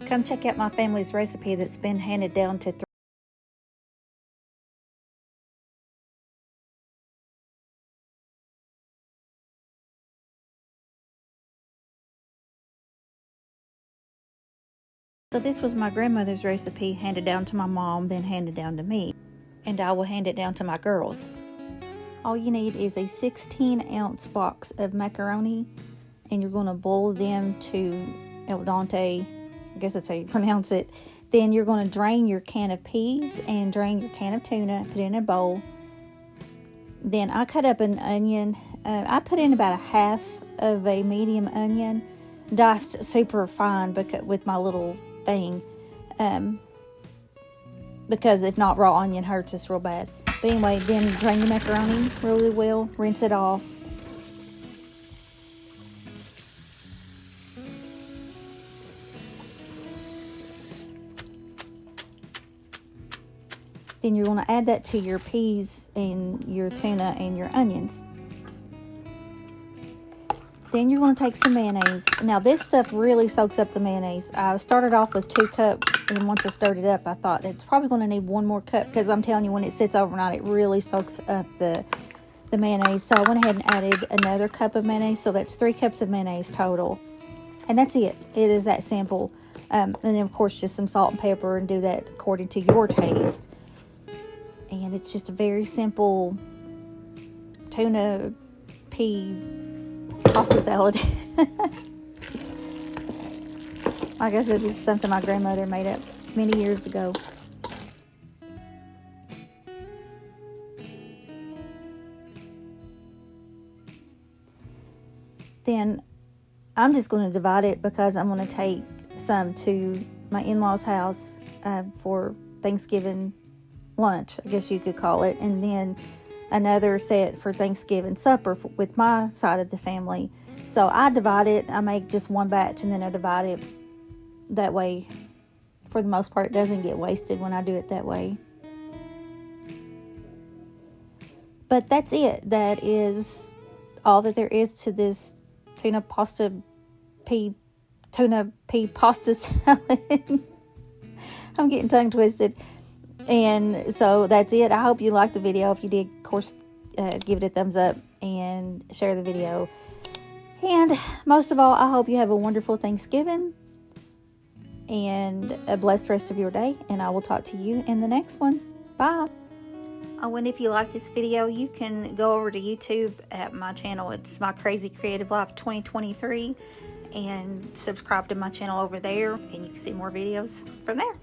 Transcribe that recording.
Come check out my family's recipe that's been handed down to So this was my grandmother's recipe, handed down to my mom, then handed down to me. And I will hand it down to my girls. All you need is a 16-ounce box of macaroni, and you're going to boil them to Al-dente, I guess that's how you pronounce it. Then you're going to drain your can of peas and drain your can of tuna, put it in a bowl. Then I cut up an onion. I put in about a half of a medium onion, diced super fine with my little thing, because if not, raw onion hurts us real bad. But anyway, then drain your macaroni really well, rinse it off. Then you're going to add that to your peas and your tuna and your onions. Then you're going to take some mayonnaise. Now this stuff really soaks up the mayonnaise. I started off with 2 cups, and once I stirred it up, I thought it's probably going to need 1 more cup, because I'm telling you, when it sits overnight, it really soaks up the mayonnaise. So I went ahead and added another cup of mayonnaise, so that's 3 cups of mayonnaise total. And that's it. It is that simple. And then of course just some salt and pepper, and do that according to your taste. And it's just a very simple tuna pea pasta salad. Like I said, this is something my grandmother made up many years ago. Then I'm just going to divide it, because I'm going to take some to my in-laws' house for Thanksgiving lunch, I guess you could call it, and then another set for Thanksgiving supper with my side of the family. So I divide it. I make just one batch, and then I divide it that way. For the most part, it doesn't get wasted when I do it that way. But that's it. That is all that there is to this tuna pea pasta salad. I'm getting tongue twisted. And so that's it. I hope you liked the video. If you did, of course, give it a thumbs up and share the video. And most of all, I hope you have a wonderful Thanksgiving and a blessed rest of your day. And I will talk to you in the next one. Bye. Oh, and if you like this video, you can go over to YouTube at my channel. It's My Crazy Creative Life 2023. And subscribe to my channel over there. And you can see more videos from there.